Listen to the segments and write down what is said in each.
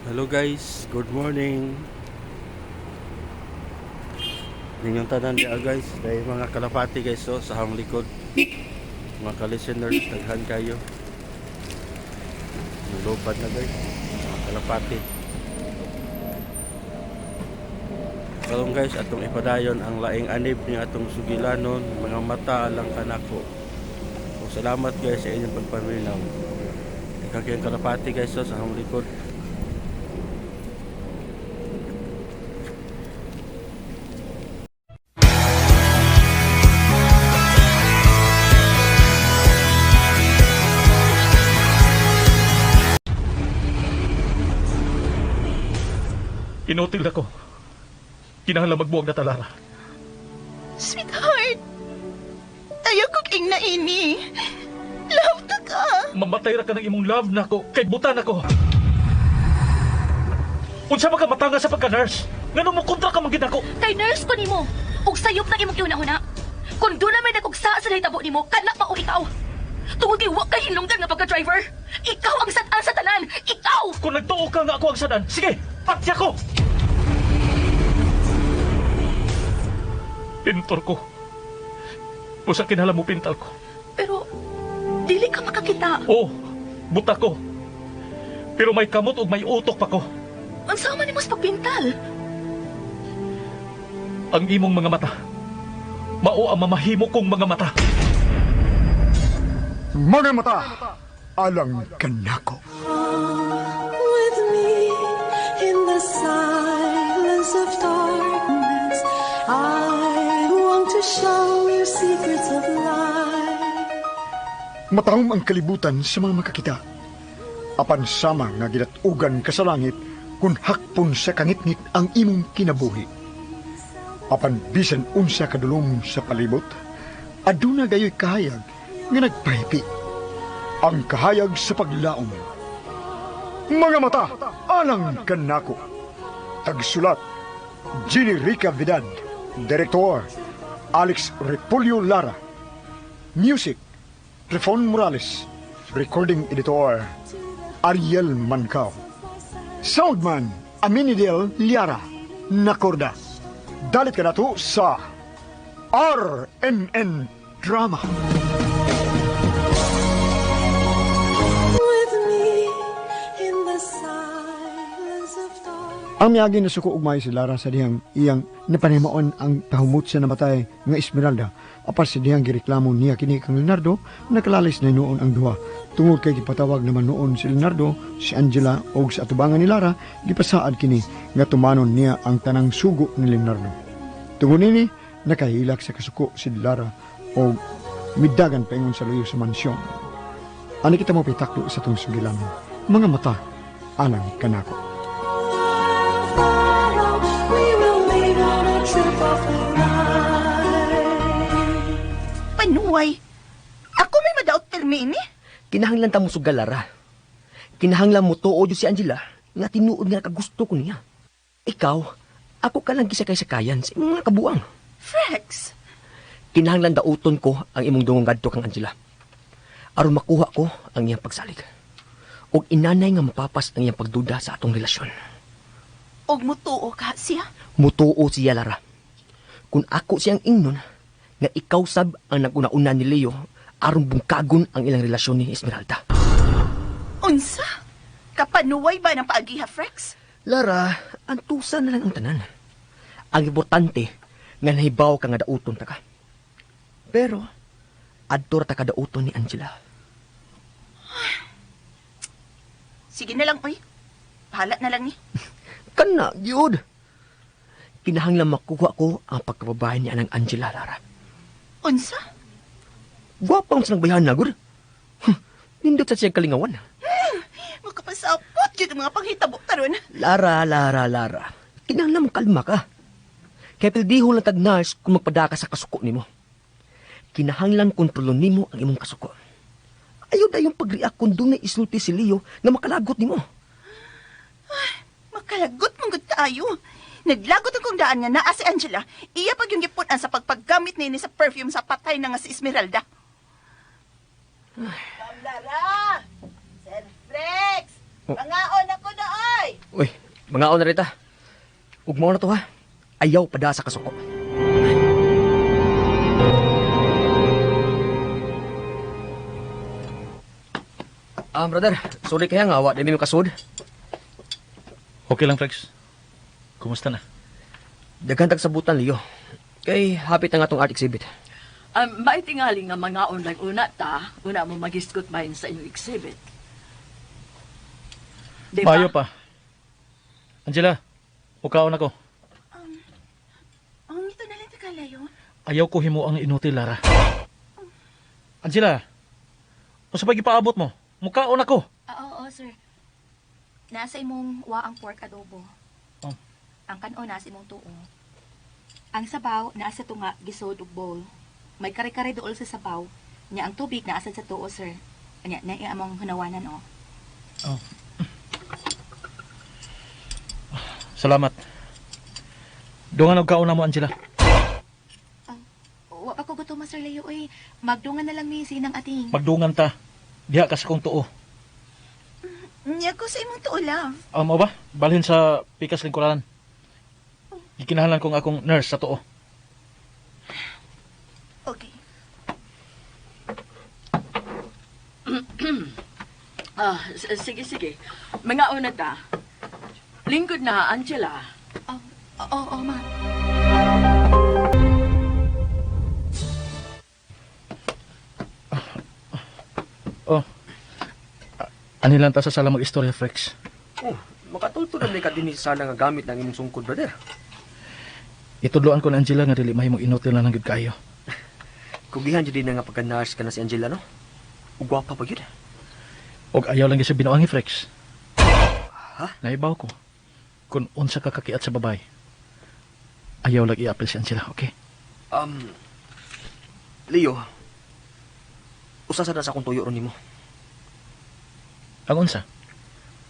Hello guys, good morning. Ninyong tanan niya guys, dahil mga kalapati guys sa hang likod. Mga ka-listeners, taghan kayo. Nalubad na guys, mga kalapati. Kalong guys, atong ipadayon ang laing anib ni atong sugilanon, mga mata lang kanako. So, salamat guys sa inyong pagpaminaw. Ikakiyang kalapati guys sa hang likod. Inutil ako. Kinahanglan magbuwag na talara. Sweetheart, ayaw ko king na ini. Love ta ka. Mamatay ra ka ng imong love na ako, kay butan ako. Unsa man ka matanga sa pagka-nurse? Ngano mo kontra ka magid ako? Kay nurse ko nimo, ug sayop na imong kiuna-una. Kung doon na may nagugsa sa nahitabo nimo, kana pa o ikaw. Tungod kay wa kay hinungdan nga pagka-driver. Ikaw ang sad-an sa tanan. Ikaw! Kung nagtuo ka nga ako ang sadan, sige, patya ko! Pintor ko. Usa kinahanglan mo pintal ko. Pero, dili ka makakita. Oo, buta ko. Pero may kamot ug may utok pa ko. Ang sama ni mas pagpintal. Ang imong mga mata. Mao ang mamahimo kong mga mata. Mga mata, alang kanako. With me in the silence of darkness, I want to show you secrets of life. Matahom ang kalibutan sa mga makakita. Apan sama nga ginatugan ka sa langit kung hakpon sa kangitngit ang imong kinabuhi. Apan bisan unsa kadulom sa palibot, aduna gayoy kahayag nga nagpahipi. Ang kahayag sa paglaom. Mga mata, alang kanako. Tagsulat, Ginny Rica Vidal. Direktor, Alex Repulyo Lara. Music, Trifon Morales. Recording Editor, Ariel Mancao. Soundman, Aminidel Liara. Nakorda. Dalit ka na to sa RMN Drama. With me in the silence of darkness. Ang miyagi na suko ugmay si Lara sa dihang iyang napanimaon ang tahumot sa namatay nga Esmeralda. Apar sa dihang gireklamo niya kini kang Leonardo, nakalalis na noon ang duha. Tungod kay gipatawag naman noon si Leonardo, si Angela o sa atubangan ni Lara, gipasaad kini nga tumanon niya ang tanang sugo ni Leonardo. Tungod nini, nakahilak sa kasuko si Lara o midagan paingon sa luyo sa mansyon. Ani kita mo pitaklo sa tong sugilan. Mga mata, alang kanako. We will leave on a trip of the night. Panuway, ako may madaot permi ni. Kinahanglan ta mo sugalara. Kinahanglan mo tuod si Angela nga tinuod nga kagusto ko niya. Ikaw, ako ka lang gisakay-sakayan sa imong mga kabuang. Frex, Kinahanglan dauton ko ang imong dungong gadto kang Angela. Aron makuha ko ang iyang pagsalig. Og inanay nga mapapas ang iyang pagduda sa atong relasyon. og mutuo ka siya. Mutuo siya, Lara. Kung ako siyang ingnon, nga ikaw sab ang naguna-una ni Leo aron bungkagon ang ilang relasyon ni Esmeralda. Unsa? Kapanuway ba ng paagiha, Frex? Lara, antusan na lang ang tanan. Ang importante, nga nahibaw ka nga dauton ta ka. Pero, adtor ta ka dauton ni Angela. Sige na lang, oy. Bahala na lang ni. Kana, yun! Kinahanglan makuha ko ang pagkababae niya ng Angela, Lara. Unsa? Gwapang sa nagbayhan na, gud. Nindot sa siyang kalingawan. Makapasapot yun ang mga panghitabo taron. Lara. Kinahanglan mo kalma ka. Kaya pildiho lang tag-nurse kung magpadaka sa kasuko nimo. Kinahanglan kontrolon nimo ang imong kasuko. Ayaw na yung pag-react kung doon na isulti si Leo na makalagot nimo. Makalagot mong gud kaayo. Naglagot ang kong daan nga naa si Angela. Iya pag yung gipunan sa pagpaggamit nini sa perfume sa patay na nga si Esmeralda. Lara! Sir Frex! Mangaon ako na, oy! Uy, mga na rita. Ug mo na to ha. Ayaw pada sa kasuko. Brother, sorry kaya nga, wa din mo kasud. Okay lang, Flex. Kumusta na? Daghan tag sabutan, Leo. Kay, hapit na nga tong art exhibit. May tingali nga mga online una una mo mag-isgot mahin sa inyong exhibit. Di ba? Mayo pa. Angela, ukaon ako. Ito na lang kalayo. Ayaw ko himo ang inutil, Lara. Angela, o sa pagipaabot mo, mukaon ako. Oo, sir. Nasa imong waang pork adobo. Oh. Ang kanon nasa imong tuo. Ang sabaw nasa tunga gisod ug bowl. May kare-kare dool sa sabaw. Nya ang tubig naasad sa tuo, sir. Nya na among hanawanan oh. Oh. Salamat. Dungan og kaon na mo, Angela. Wa pa ko gutom, Sir Leo, eh. Magdungan na lang mi sinang ating. Magdungan ta. Diha ka sa kong tuo. Niya ko sa imong tuulaw. Mo ba? Balhin sa pikas lingkuranan. Gikinahanglan kong akong nurse sa tuo. Okay. Sige. Mga una ta. Lingkod na, Angela. Oo, ma. Oh. Anilang ta sa sala mag-istorya, Frex. Oh, makatulto na ka din sana nga gamit ng imong sungkod, brother. Itudloan ko na Angela nga dili mahimong inutil na lang gud kayo. Kugihan jud din nga pagka-nurse ka na si Angela, no? Ug gwapa pa gyud. Og ayaw lang gyud sa binuangi, Frex. Ha? Naibaw ko. Kung unsa ka kakiat sa babay, ayaw lang i-apel si Angela, okay? Leo, usa sa sa akong tuyo ron nimo. Ang unsa?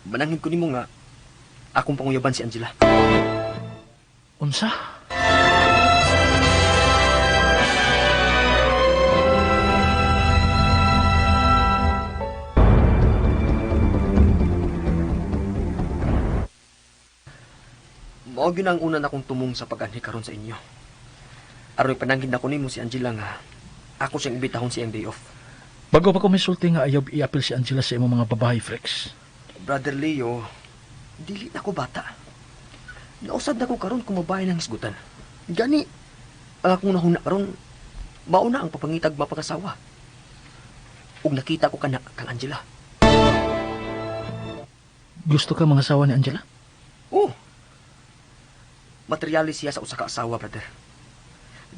Manangin ko nimo nga akong panguyaban si Angela. Unsa? Mao gyud ang una na akong tumong sa pag-anhi karon sa inyo. Aroy panangin na ko nimo si Angela nga ako siyang imbitahon siyang day off. Bago pa ko misulti nga ayaw i-apel si Angela sa imong mga babae, Frex. Brother Leo, dili na ko bata. Nausad na ko karon kung mabahay ng hisgutan. Gani, ang akong nahuna karon, mauna ang papangitag mapakasawa. Ug nakita ko kana kang Angela. Gusto ka mga asawa ni Angela? Oh. Materialis siya sa usa ka asawa, brother.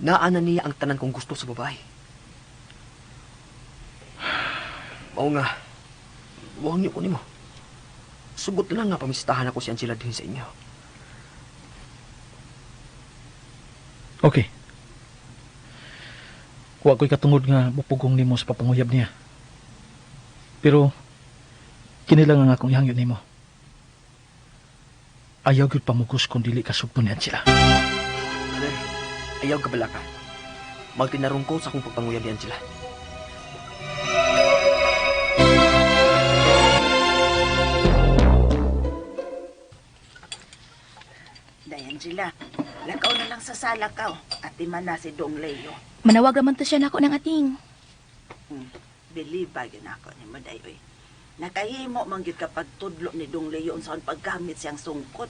Naana niya ang tanan kong gusto sa babae. Mao nga, huwag niyo ko nimo. Sugot lang nga pamistahan ako si Angela din sa inyo. Okay. Huwag ko'y katungod nga mupugong nimo sa papanguyab niya. Pero, kinilang nga akong ihangyo nimo. Ayaw gyud pamugos kung dili ka sugpo ni Angela. Brother, ayaw ka bala ka. Magtinarong ko sa akong pagpanguyab ni Angela. Angela, lakaw na lang sa sala ka, at man na si Dong Leo. Manawag naman to siya nako ng ating. Believe ba yun ako ni Maday, oy. Nakahimo manggit kapag tudlo ni Dong Leo unsaon paggamit siyang sungkot.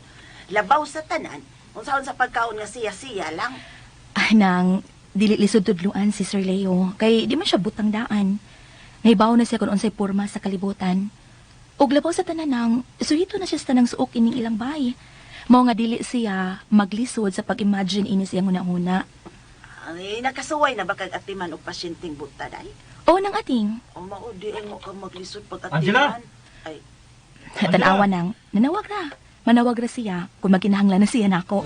Labaw sa tanan, unsaon sa pagkaon nga siya-siya lang. Nang dili lisod tudluan si Sir Leo, kay di man siya butang daan. Nahibaw na siya kung unsay porma sa kalibutan. Ug labaw sa tanan nang suhito na siya sa tanang suok ining ilang bahay. Mao nga dili siya maglisod sa pag-imagine ini siyang una-una. Ay, nakasuway na ba kag atiman og pasyenteng buta day? O nang ating. O mao di ay mo ka maglisod pag Angela? atiman. Ay, Tanawa nang nanawag ra. Manawag ra siya kung maginahanglan na siya nako.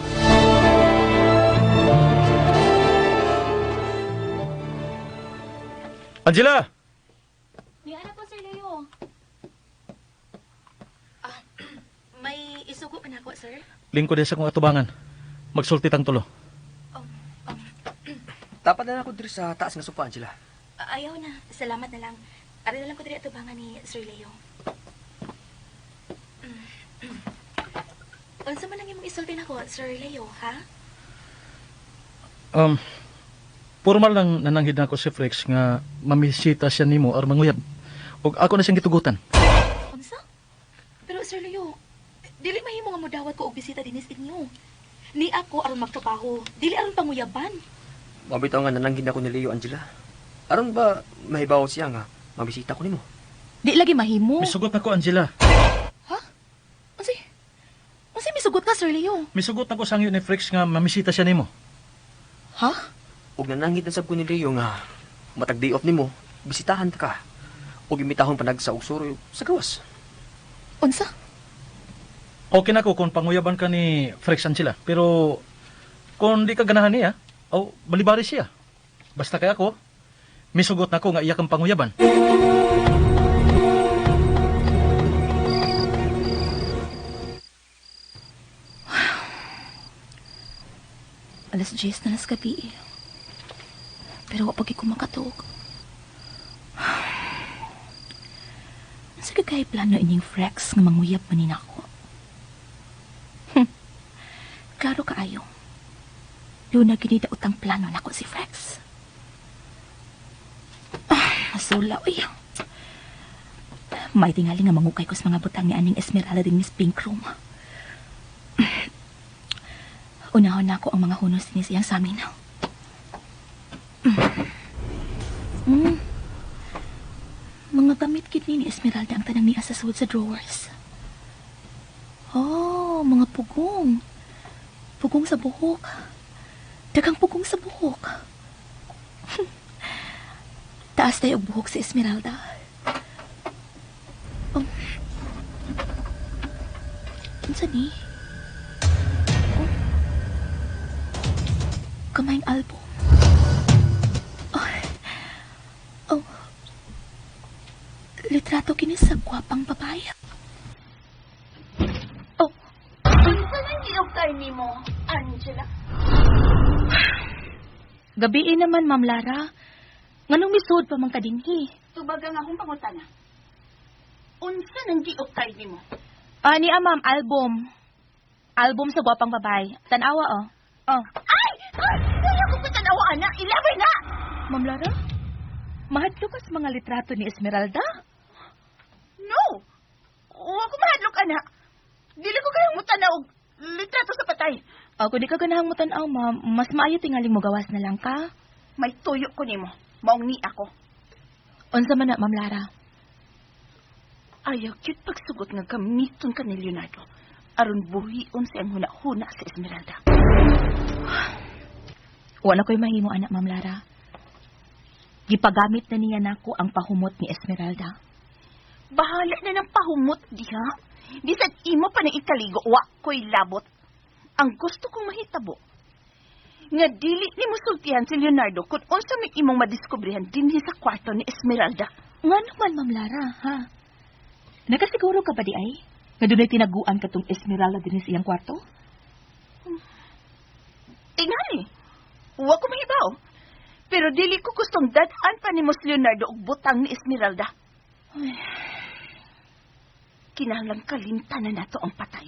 Angela! Di ana po Sir Leo. May isugo pa nako, sir? Lingkod sa kong atubangan. Magsulti tang tulo. Tapat na ako diri sa taas nga sofa, Angela. Ayaw na. Salamat na lang. Ari na lang ko diri atubangan ni Sir Leo. Unsa man ang imong isulti nako, Sir Leo, ha? Formal lang nananghid na ako si Frex nga mamisita siya nimo or manguyab. Ug ako na siyang gitugutan. Unsa? Pero Sir Leo, dili mahimo nga modawat ko og bisita dinis inyo. Ni ako aron magtrabaho, dili aron panguyaban. Mabitaw nga nananghid ako ni Leo, Angela. Aron ba mahibaw siya nga mabisita ko nimo? Di lagi mahimo. Misugot na ko, Angela. Unsa misugot ka, Sir Leo? Misugot na ko sangyo ni Frex nga mamisita siya nimo. Ha? Ug nananghid na sab ko ni Leo nga matag day off nimo, bisitahan ta ka. Ug imitahon panag sa ugsuro sa gawas. Unsa? Okay na ko kung panguyaban ka ni Frex, Angela. Pero kung di ka ganahan niya, balibari siya. Basta kaya ako, misugot na ko nga iya kang panguyaban. Alas 10 na nas gabi. Pero wa pagi ko makatog. Sige kay plano ining Frex nga manguyab manin ako. Klaro kaayo. Doon na ginida utang plano nako si Frex. Masula, uy. May tingali nga mangukay ko sa mga butang ni aning Esmeralda din Miss Pink Room. Unahon na ako ang mga hunos ni siyang sa amin. Mga gamit kit ni Esmeralda ang tanang niya sa suod sa drawers. Oh, mga pugong. Pugong sa buhok. Dagang pugong sa buhok. Taas tayo og buhok si Esmeralda. Unsa ni? Kamayang album. Litrato kini sa gwapang babae. Unsa nang giugtay nimo, Angela? Gabi naman, Ma'am Lara. Nganong misud pa man kadinhi? Tubaga nga akong pangutana. Unsa nang giugtay nimo? Ni Ma'am, album. Album sa gwapang babae. Tanawa, oh. Ay! Wala ko patanawa, ana. Ilabay na! Ma'am Lara? Mahadlo ka sa mga litrato ni Esmeralda? No! Wa ko mahadlok, ana. Dili ko kayang mutanaw og litrato sa patay. Kung di ka ganahang mo tanaw, ma'am, mas maayo tingaling mo gawas na lang ka. May tuyo ko nimo. Maong ni ako. Unsa man na, Ma'am Lara? Ayaw cute pagsugot nga gamiton ka ni Leonardo. Aron buhion siyang huna-huna sa Esmeralda. Wala ko'y mahimo, anak, Ma'am Lara. Gipagamit na niya nako ang pahumot ni Esmeralda. Bahala na ng pahumot diha. Bisan imo pa na ikaligo, wa ko'y labot. Ang gusto kong mahitabo, nga dili ni mo sultihan si Leonardo kung unsa may imong madiskubrihan dinhi sa kwarto ni Esmeralda. Nga naman, Ma'am Lara, ha? Nakasiguro ka ba di ay? Nga doon ay tinaguan ka tong Esmeralda din sa iyang kwarto? Tingali, wa ko mahibaw. Pero dili ko gustong dadan pa ni Mos Leonardo og butang ni Esmeralda. Kinahanglang kalimtan na nato ang patay.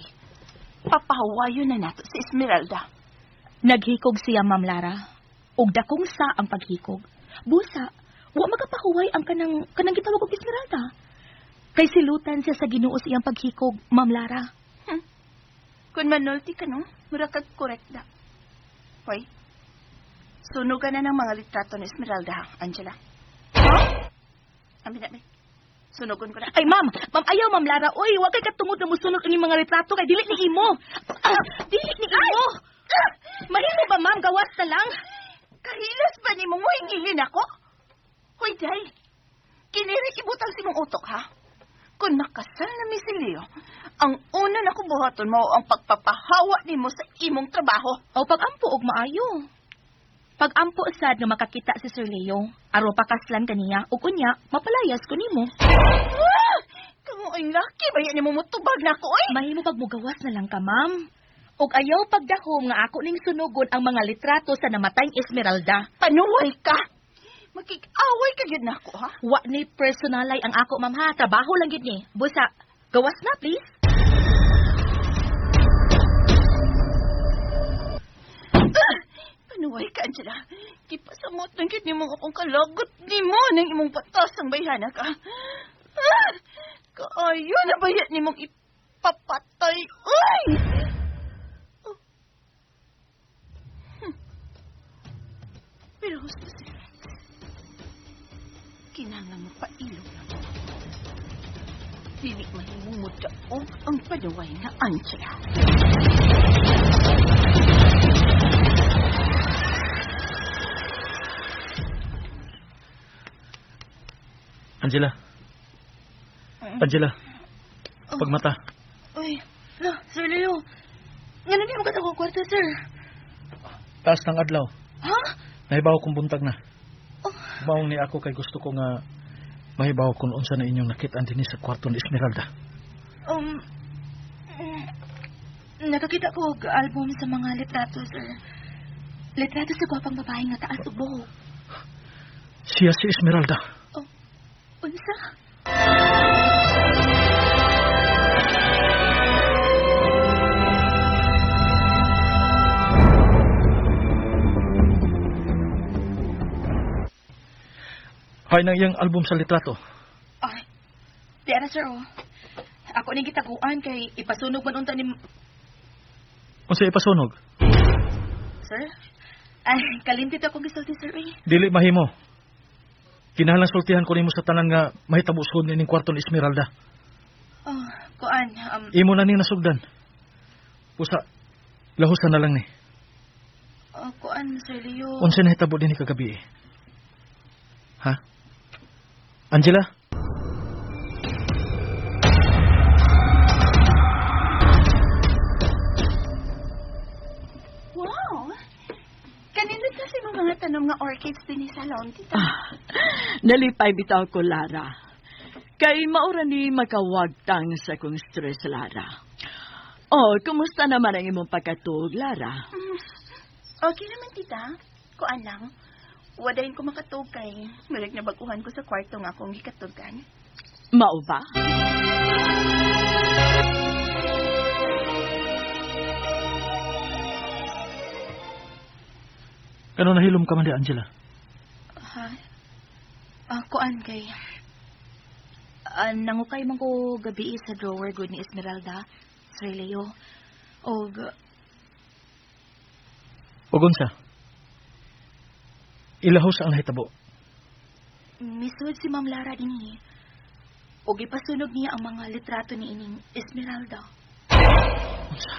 Papahawayo na nato si Esmeralda. Naghikog siya, Ma'am Lara. Og dakong sa ang paghikog. Busa, wa magapahuway ang kanang gitawag og Esmeralda. Kay silutan siya sa Ginoo siyang paghikog, Ma'am Lara. Kung manulti ka no, mura kag correct da. Hoy, sunugan na ng mga litrato ni Esmeralda, ha, Angela? Amin na, sunugon ko na. Ay, ma'am, ayaw, Ma'am Lara. Uy, wag kay katungod na musunod ang mga retrato kay dili ni imo. Dili ni imo. Mahimo ba, ma'am? Gawas na lang. Kahilas ba ni mo hingilin ako? Hoy, day. Kiniri ibutang si mong utok, ha? Kung nakasal na mi si Leo, ang una na kubuhaton mo ang pagpapahawa ni mo sa imong trabaho. O pag-ampo og maayo. Pag-ampo sad nga makakita si Sir Leo, aro pakaslan kaniya, ug unya, mapalayas ko nimo. Kamu ay laki, bayan ni mo mutubag na ako, eh. Mahimo pagmugawas na lang ka, ma'am. Ug ayaw pagdahom nga ako ning sunugon ang mga litrato sa namatayng Esmeralda. Panuway ka! Makik-away ka yun na ako, ha? Wa ni personalay ang ako, ma'am, ha? Trabaho lang yun ni. Busa, gawas na, please. Panuway ka, Angela. Kipasamot ng kit ni mo akong kalagot ni mo ng imong patas ang bayhana ka. Kaayo na bayat ni mong ipapatay. Uy! Pero gusto si Rex. Kinanglan mo pa ilog lang. Dili mahimong mo daog ang panuway na Angela. Angela. Angela. Pagmata. Uy, Sir Leo. Nga na mo katako kwarto, sir. Taas ng adlaw. Ha? Nahibaw kong buntag na. Maong ni ako kay gusto ko nga mahibaw kung unsa na inyong nakita din sa kwarto ni Esmeralda. Nakakita ko og album sa mga litrato, sir. Litrato sa gwapang babae nga taas ug buhok. Siya si Esmeralda. Unsa? Hay nang iyang album sa litrato. Ay, diara, sir, oh. Ako ning gitaguan kay ipasunog man unta ni... Unsa ipasunog? Sir? Ay, kalimtit ako gisulti, sir, eh. Dili mahimo. Kinahanglan sultihan ko nimo sa tanan nga mahitabo sud ning kwarto ni Esmeralda. Oh, kuan, Imo na ning nasugdan. Pusa, lahusan na lang ni. kuan, Sir Leo. Unsa nahitabo dinhi kagabi? Ha? Angela? Wow! Kanindot na si mga tanom nga orchids din ni salon, tita. Nalipay bitaw ko, Lara. Kay maura ni makawagtang sa kong stress, Lara. Oh, kumusta naman ang imong pagkatug, Lara? Okay naman, tita. Kuan lang. Wadayin ko makatug kay malag na baguhan ko sa kwarto nga akong gikatugan. Mao ba? Kano nahilom ka man di, Angela? Ha? Kuan kay... nangukay man ko gabi sa drawer good ni Esmeralda, Sir Leo. Og... O gunsa? Ilahos ang nahitabo. Misud si Ma'am Lara dinhi. Og ipasunog niya ang mga litrato ni ining Esmeralda. Unsa?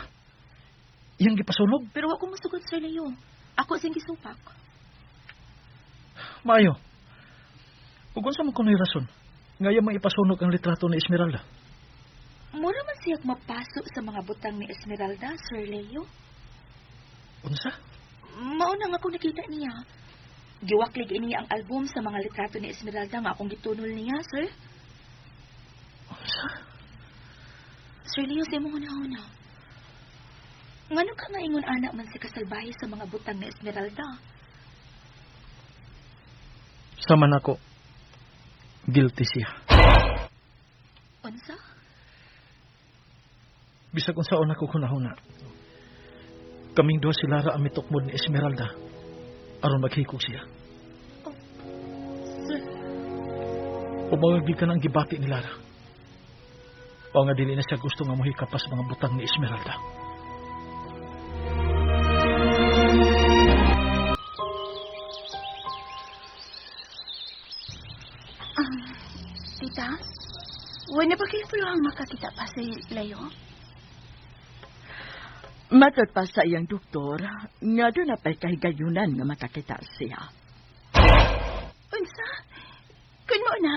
Iyang gipasunog? Pero ako masugot, Sir Leo. Ako sing gisupak. Maayo. O gunsa man kuno'y rason? Ngaya mang ipasunog ang litrato ni Esmeralda. Mura man siya mapasok sa mga butang ni Esmeralda, Sir Leo. Unsa? Mauna nga ako nakita niya. Giwaklig niya ang album sa mga litrato ni Esmeralda nga akong gitunol niya, sir. Unsa? Sir Leo, sa imong una-una. Ngano ka nga ingon anak man si kasalbahe sa mga butang ni Esmeralda? Sama na ko. Guilty siya. Unsa? Bisag kung saan ako kunahuna. Kaming doon si Lara ang mitokmod ni Esmeralda. Aron maghikog siya. Sir, Umawagli ka ng gibati ni Lara. O nga dili na siya gusto nga mohikapas mga butang ni Esmeralda. Tita, wala ba kayo puluhang makakita pa si Leo? Matod pa sa iyang doktor, nga doon na pa'y kahigayunan nga makakita siya. Unsa? Kun mo na,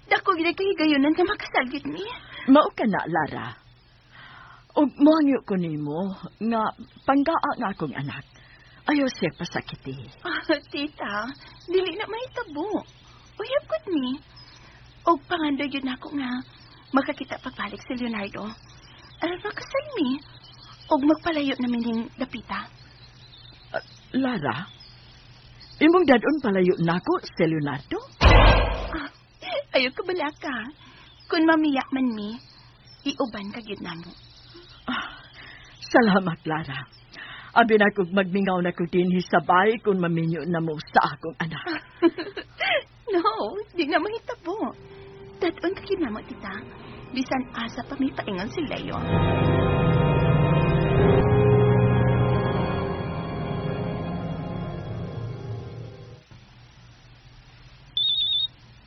dako gina kahigayonan nga makasalgit ni. Mao ka na, Lara. Og mohangyo ko nimo nga panggaa nga akong anak. Ayaw siya pasakiti. Tita, dili na mahitabo. Uyab gud ni. Og pangandoy yun ako nga makakita papalik si Leonardo. Aron makasal mi. Og magpalayo namin ning dapita. Lara, imong dadon palayo nako si Leonardo? Ayaw ka bala ka. Kung mamiyak man mi, iuban ka gyud namo. Salamat, Lara. Abi na kong magmingaw na ko din hisabay kung maminyo na mo sa akong anak. No, di na mahitabo. Dadon ka kinamot, tita. Bisan asa pa may paingon si Leo.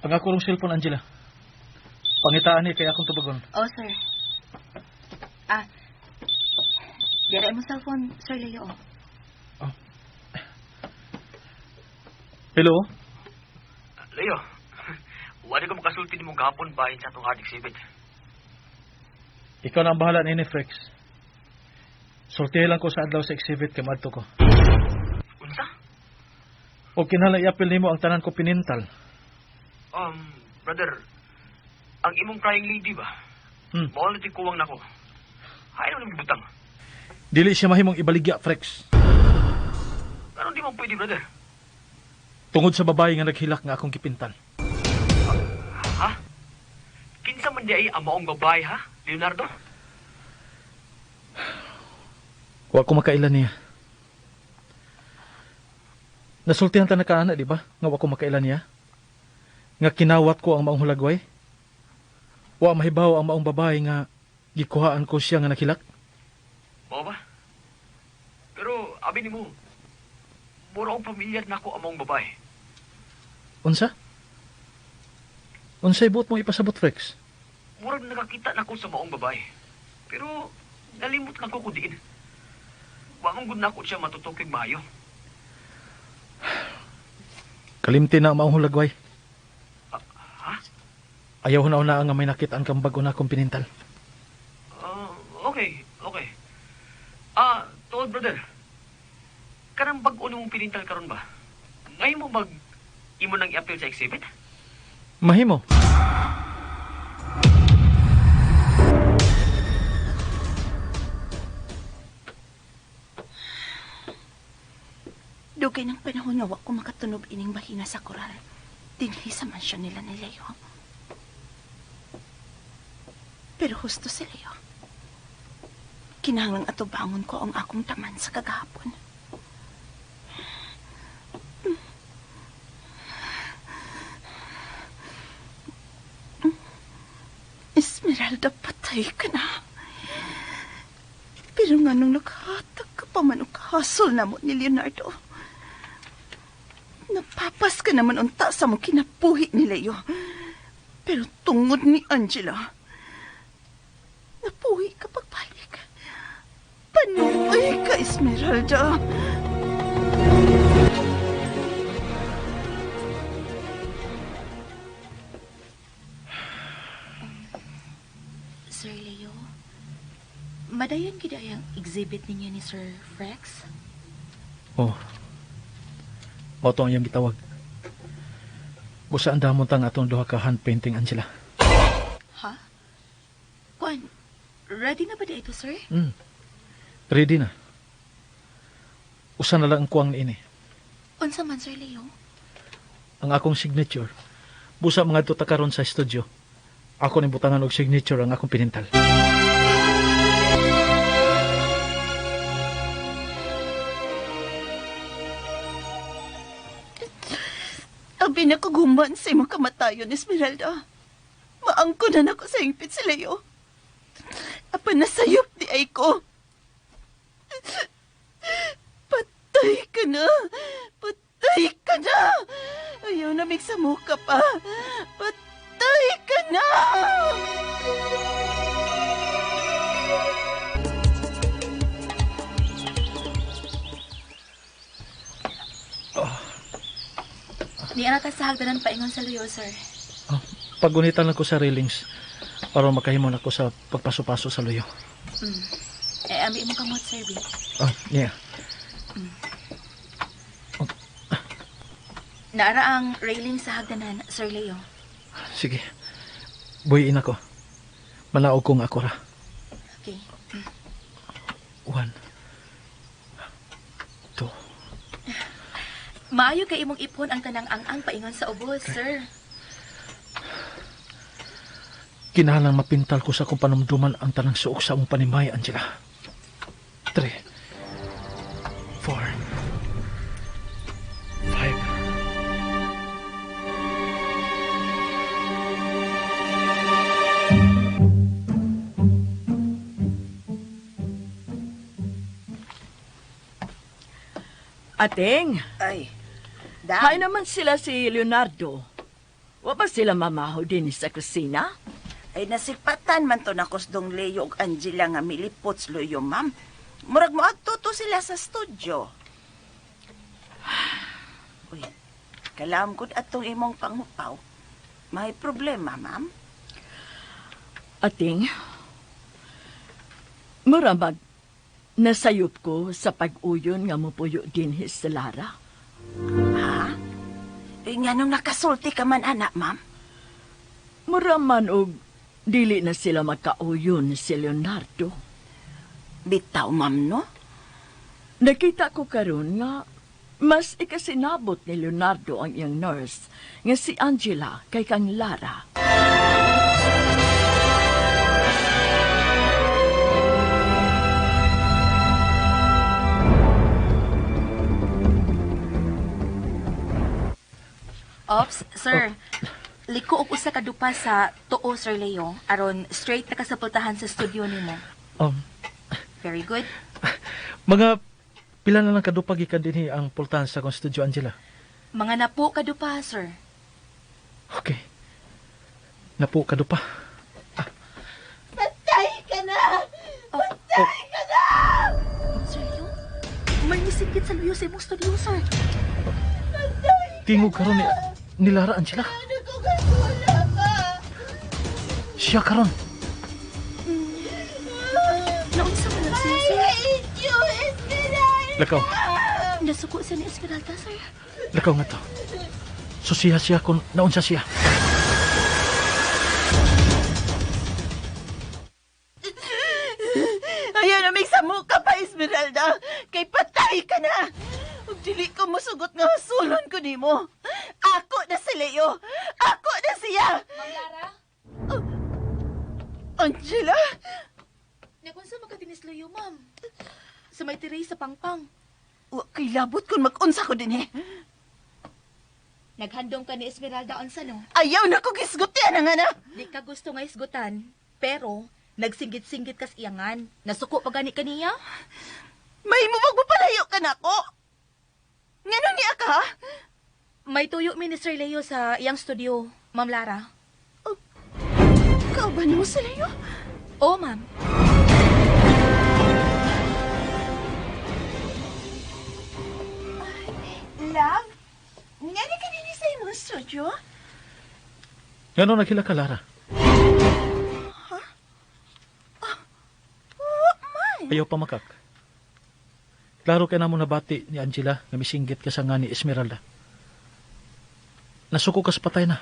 Ang ako rong cellphone, Angela. Pangitaan ni kaya akong tubagon. Oh, sir. Dira mo cellphone, Sir Leo. Hello? Leo, wala ko makasulti ni mong gapon bahin sa itong hard exhibit. Ikaw na ang bahala ni Frex. Sortihan lang ko sa adlaw sa exhibit kay madto ko. Unsa? O kinahanglan i-apil nimo ang tanan ko pinintal. Brother, ang imong crying lady ba? Mao na tikuwang nako. Ayaw nang gibutang. Dili siya mahimong ibaligya, Frex. Pero di mo pwede, brother. Tungod sa babae nga naghilak nga akong kipintal. Ha? Kinsa man di ay amaong babae, ha, Leonardo? Wa ko makailan niya. Nasultihan ta na kaana, di ba? Nga wa ko makailan niya. Nga kinawat ko ang maong hulagway. Wa mahibaw ang maong babae nga gikuhaan ko siya nga naghilak. Mao ba? Pero, abi ni mo, mura ang pamilyar na ako among babae. Unsa? Unsay buot mo ipasabot, Frex? Murag nakakita na ako sa maong babae. Pero, nalimot lang ko diin. Wamang gud na ako siya matutukig maayo. Kalimti na ang maong hulagway. Ha? Ayaw na nga may nakitaan kang bago na akong pinintal. Okay. Told brother. Kanang bag-o mong pinintal karon ba? Ngayon mo imo nang i-appeal sa exhibit? Mahimo. Dugay ng panahon nga wa ko makatunog ining bahina sa koral. Dinhi sa mansyon nila ni Leo. Pero husto si Leo. Kinahanglang atubangon ko ang akong taman sa kagahapon. Esmeralda, patay ka na. Pero nga nung naghatag ka pa man o kahasol na mo ni Leonardo, napapas ka naman unta sa mong kinapuhi ni Leo. Pero tungod ni Angela, napuhi ka pagbalik. Panuay ka, Esmeralda. Sir Leo, madayon gid ang exhibit ninyo ni Sir Frex? Oh. Mao to ang iyang gitawag. Busa ang damon tang atong duha ka hand painting, Angela. Ha? Kuan, ready na ba ito, sir? Ready na. Usa na lang ang kuwang niini. Unsa man, Sir Leo? Ang akong signature. Busa mga tuta karon sa studio. Ako ni butangan og signature ang akong pinintal. Abi na kaguman sa imong kamatayon, Esmeralda. Maangko na nako sa hingpit si Leo. Apa nasayop di ay ko. Patay ka na! Patay ka na! Ayaw na migsa mo ka pa. Patay ka na! Ni ana ta sa hagdanan paingon sa Leo, sir. Pagunitan lang ko sa railings para makahimo na ko sa pagpaso-paso sa luyo. Ambi mo kamot, sir, B. Yeah. Naara ang railing sa hagdanan, Sir Leo. Sige. Buhiin ako. Manaog kong ako ra. Okay. 1, 2. Maayo kay imong ipon ang tanang ang paingon sa ubos, sir. Kinahanglan mapintal ko sa akong panumduman ang tanang suok sa among panimay, Angela. 3. 4, 5. Ating, Ay, hay naman sila si Leonardo. Wa ba sila mamaho din sa kusina? Ay nasipatan man to na kusdong Leo ug Angela nga milipots loyo, ma'am. Murag mo agtuto sila sa studio. Uy, kalam gud atong imong pangupaw. May problema, ma'am? Ating, muramag, nasayop ko sa pag-uyon nga mupuyo din sa Lara. Ha? Eh, nga nung nakasulti ka man, anak, ma'am? Muraman og dili na sila magkauyon si Leonardo. Bitaw, ma'am, no? Nakita ko karon nga mas ikasinabot ni Leonardo ang iyang nurse nga si Angela kay kang Lara. Ops, sir. Liko og usa ka dupa sa tuo, Sir Leo. Aron straight na kasapultahan sa studio nimo. Very good. Mga pila na lang kadupag ikan din ang pultahan sa kong studio, Angela. Mga napo ka dupa, sir. Okay. Napo kadupa. Patay ka na! Patay ka na! Sir Leo? May misikit sa Leo sa imong studio, sir. Tingog karon ni Lara, Angela. Nagkukasula ka! Siya karon. Naunsa man lang siya, I sir. hate you, Esmeralda! Lakaw. Nasuko siya ni Esmeralda, sir. Lakaw nga to. Susiha siya kung naunsa siya. Ayan na, may samuka pa, Esmeralda. Kay patay ka na. Ug dili ko musugot nga hasulon ko nimo. Ako na si Leo. Ako na siya. Ma'am Lara? Angela? Nakunsa magkatinis Leo, ma'am. Sa may tiray sa pangpang. Wa kay labot kung mag-unsa ko din eh. Naghandom ka ni Esmeralda unsa no? Ayaw na ko gisgutian nga na. Di ka gusto nga isgutan, pero nagsinggit-singgit kas iyangan. Nasuko pa gani kaniya? May mo magpapalayo ka na ako. Ngano niya ka? May tuyo mi ni Sir Leo sa iyang studio, Ma'am Lara. Kauban mo si Leo? Oo, ma'am. Love? Ngani ka din sa imong studio? Ngano naghila ka, Lara? Ayaw pa makak. Klaro kay namo nabati ni Angela nga misinggit ka sa nga ni Esmeralda. Nasuko ka sa patay na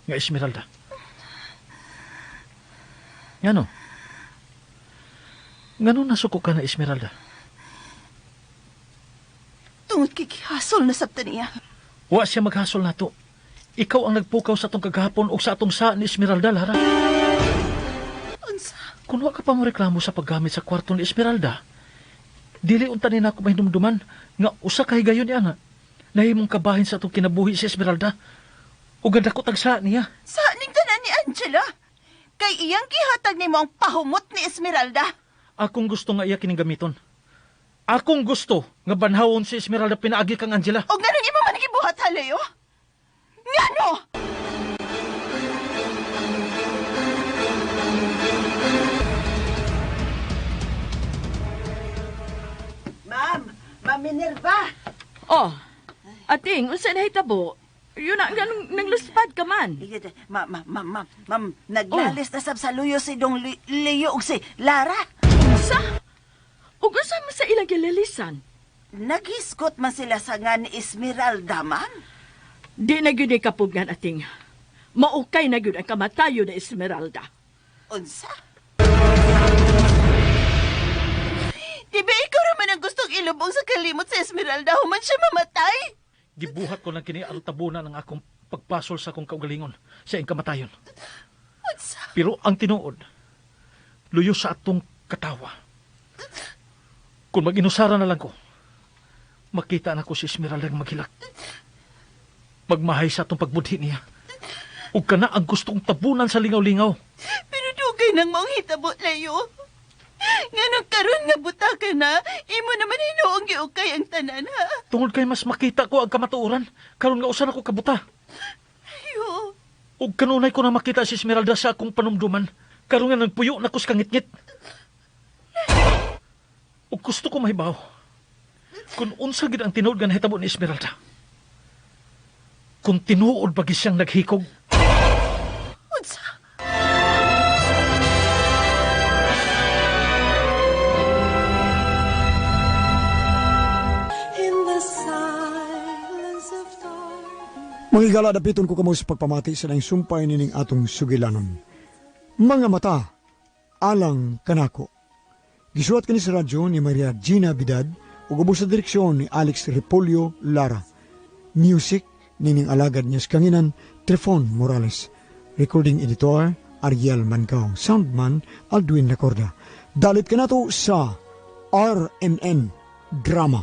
nga Esmeralda. Ngano? Ngano nasuko ka na Esmeralda? Tungod kay gihasol na sabta niya. Wa siya maghasol nato. Ikaw ang nagpukaw sa atong kagahapon o sa atong sa ni Esmeralda, Lara. Unsa? Kung wa ka pa mo reklamo sa paggamit sa kwarto ni Esmeralda, dili unta ni nako mahindumduman nga usa ka higayon niya na nahimong kabahin sa atong kinabuhi si Esmeralda. Ug ganda ko tagsa niya. Sa ning tanan ni Angela? Kay iyang gihatag nimo ang pahumot ni Esmeralda. Akong gusto nga iya kining gamiton. Akong gusto nga banhawon si Esmeralda pinaagi kang Angela. O ganun imo man gibuhat ha, Leo? Ngano? Ma'am Minerva. Oh, ating, unsa na hitabo? Yun na, nang luspad ka man. Ma'am, naglalis na sab sa luyo si Dong Leo ug si Lara. Unsa? Ug unsa man sa ilang kilalisan? Nagisgot man sila sa nga ni Esmeralda, ma'am. Di na gyud kapugnan ating. Maukay na gyud ang kamatayo ni Esmeralda. Unsa? Di ba ikaw naman ang gustong ilubong sa kalimot sa Esmeralda human siya mamatay? Gibuhat ko lang kini aron tabunan ang akong pagpasol sa akong kaugalingon sa iyang kamatayon. Unsa? Pero ang tinuod, luyo sa atong katawa. Kung mag-inusara na lang ko, makita na ko si Esmeralda nga maghilak. Magmahay sa atong pagbudhi niya. Ug kana ang gustong tabunan sa lingaw-lingaw. Pero dugay nang maong hitabo layo. Nga nagkaroon nga buta ka na, imo naman hinuong giukay ang tanan ha. Tungod kay mas makita ko ang kamatuoran, karon nga usa na ko kabuta. Ayo. Ug kanunay ko na makita si Esmeralda sa akong panumduman, karon nga nagpuyo na ko sa kangit-ngit. Ug gusto ko mahibaw, kung unsa gid ang tinuod nga nahitabo ni Esmeralda. Kung tinuod ba gid siyang naghikog. Unsa? In the silence of darkness. Mga igala, dapiton ko kamo sa pagpamati sa nang sumpay nining atong sugilanon. Mga mata, alang kanako. Gisuat kini sa radyo ni Maria Gina Bidad ug ubos sa direksyon ni Alex Repolyo Lara. Music nining alagad niya sa kanginan Trefon Morales. Recording editor Ariel Mancao. Soundman Aldwin Lacorda. Dalit ka na to sa RMN Drama.